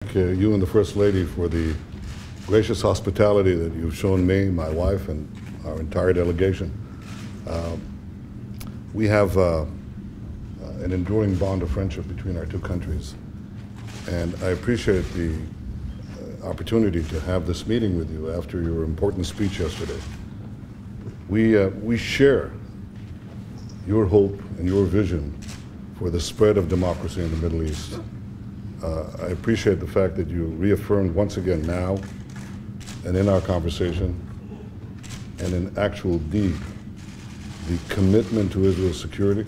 You and the First Lady for the gracious hospitality that you've shown me, my wife, and our entire delegation. We have an enduring bond of friendship between our two countries, and I appreciate the opportunity to have this meeting with you after your important speech yesterday. We share your hope and your vision for the spread of democracy in the Middle East. I appreciate the fact that you reaffirmed once again now and in our conversation and in actual deed the commitment to Israel's security.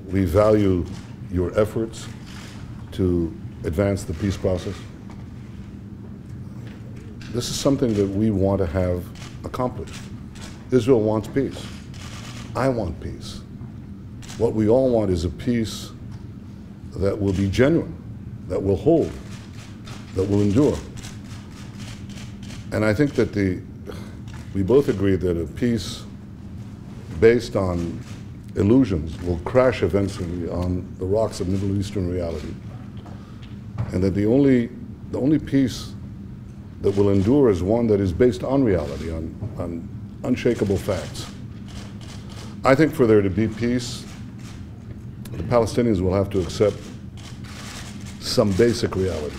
We value your efforts to advance the peace process. This is something that we want to have accomplished. Israel wants peace. I want peace. What we all want is a peace that will be genuine, that will hold, that will endure. And I think that we both agree that a peace based on illusions will crash eventually on the rocks of Middle Eastern reality. And that the only peace that will endure is one that is based on reality, on unshakable facts. I think for there to be peace, the Palestinians will have to accept some basic realities.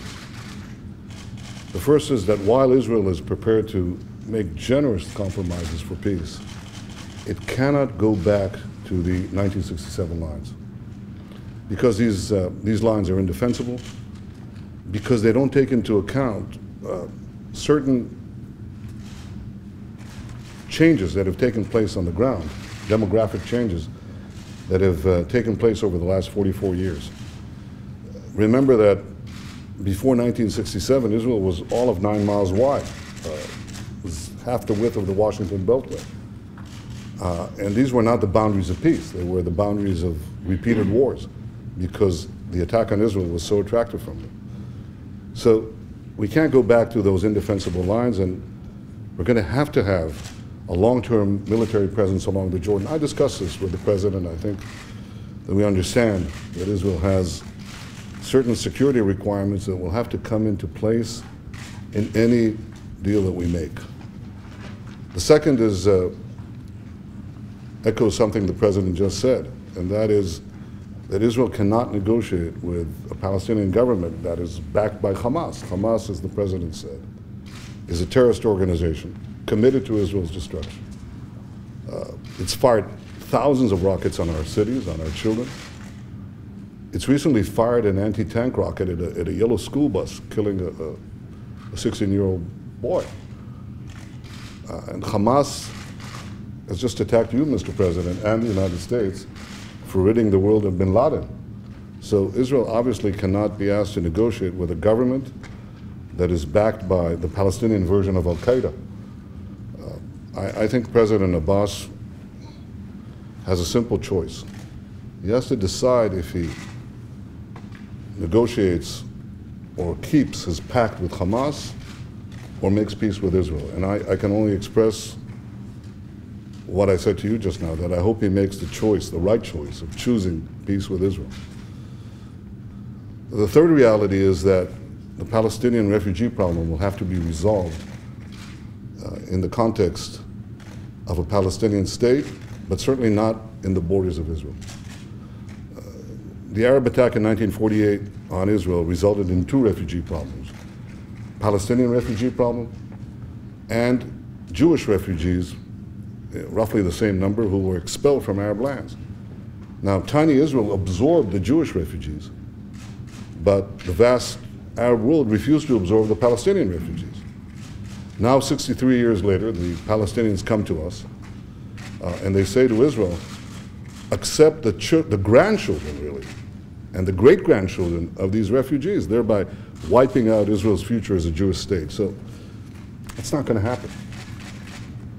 The first is that while Israel is prepared to make generous compromises for peace, it cannot go back to the 1967 lines, because these lines are indefensible, because they don't take into account certain changes that have taken place on the ground, demographic changes that have taken place over the last 44 years. Remember that before 1967, Israel was all of 9 miles wide. It was half the width of the Washington Beltway. And these were not the boundaries of peace. They were the boundaries of repeated wars, because the attack on Israel was so attractive from them. So we can't go back to those indefensible lines, and we're going to have a long-term military presence along the Jordan. I discussed this with the President. I think that we understand that Israel has certain security requirements that will have to come into place in any deal that we make. The second is echoes something the President just said, and that is that Israel cannot negotiate with a Palestinian government that is backed by Hamas. Hamas, as the President said, is a terrorist organization committed to Israel's destruction. It's fired thousands of rockets on our cities, on our children. It's recently fired an anti-tank rocket at a yellow school bus, killing a 16-year-old boy. And Hamas has just attacked you, Mr. President, and the United States for ridding the world of bin Laden. So Israel obviously cannot be asked to negotiate with a government that is backed by the Palestinian version of Al-Qaeda. I think President Abbas has a simple choice. He has to decide if he negotiates or keeps his pact with Hamas or makes peace with Israel. And I can only express what I said to you just now, that I hope he makes the choice, the right choice, of choosing peace with Israel. The third reality is that the Palestinian refugee problem will have to be resolved in the context of a Palestinian state, but certainly not in the borders of Israel. The Arab attack in 1948 on Israel resulted in two refugee problems: Palestinian refugee problem and Jewish refugees, roughly the same number, who were expelled from Arab lands. Now, tiny Israel absorbed the Jewish refugees, but the vast Arab world refused to absorb the Palestinian refugees. Now, 63 years later, the Palestinians come to us and they say to Israel, accept the grandchildren, really, and the great-grandchildren of these refugees, thereby wiping out Israel's future as a Jewish state. So it's not going to happen.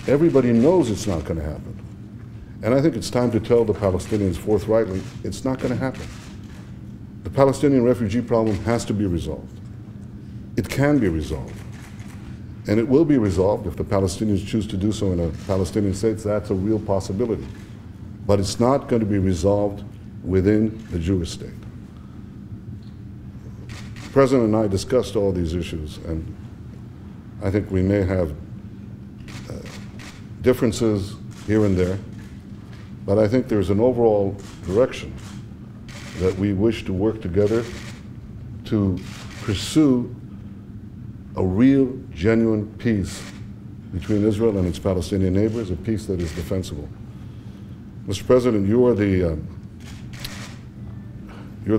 Everybody knows it's not going to happen. And I think it's time to tell the Palestinians forthrightly, it's not going to happen. The Palestinian refugee problem has to be resolved. It can be resolved. And it will be resolved if the Palestinians choose to do so in a Palestinian state. That's a real possibility. But it's not going to be resolved within the Jewish state. The President and I discussed all these issues, and I think we may have differences here and there, but I think there's an overall direction that we wish to work together to pursue a real, genuine peace between Israel and its Palestinian neighbors, a peace that is defensible. Mr. President, you are the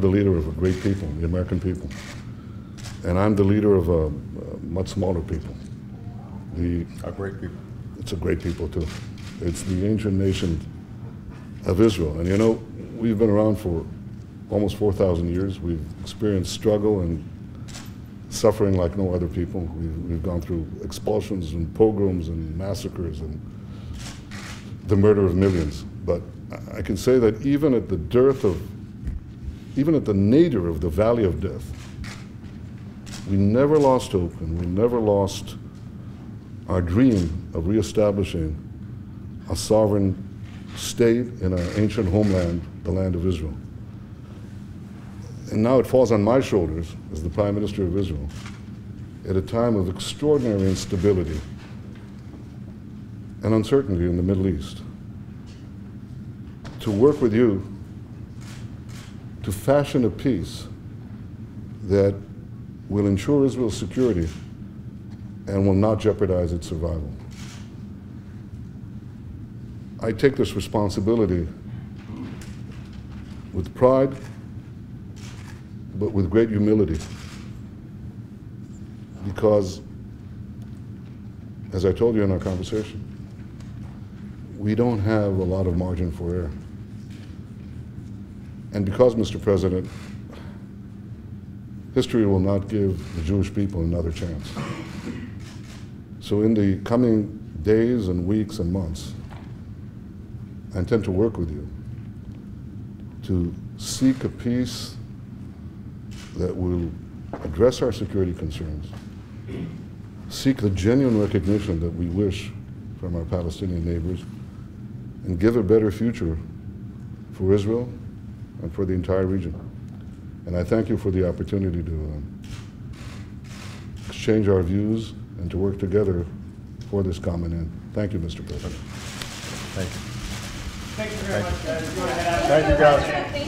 leader of a great people, the American people, and I'm the leader of a much smaller people. A great people. It's a great people too. It's the ancient nation of Israel, and you know, we've been around for almost 4,000 years. We've experienced struggle and suffering like no other people. We've gone through expulsions and pogroms and massacres and the murder of millions. But I can say that even at the nadir of the valley of death, we never lost hope and we never lost our dream of reestablishing a sovereign state in our ancient homeland, the land of Israel. And now it falls on my shoulders as the Prime Minister of Israel at a time of extraordinary instability and uncertainty in the Middle East to work with you to fashion a peace that will ensure Israel's security and will not jeopardize its survival. I take this responsibility with pride, but with great humility, because, as I told you in our conversation, we don't have a lot of margin for error. And because, Mr. President, history will not give the Jewish people another chance. So in the coming days and weeks and months, I intend to work with you to seek a peace that will address our security concerns, seek the genuine recognition that we wish from our Palestinian neighbors, and give a better future for Israel and for the entire region. And I thank you for the opportunity to exchange our views and to work together for this common end. Thank you, Mr. President. Thank you. Thank you very much, guys. Go ahead. Thank you, guys.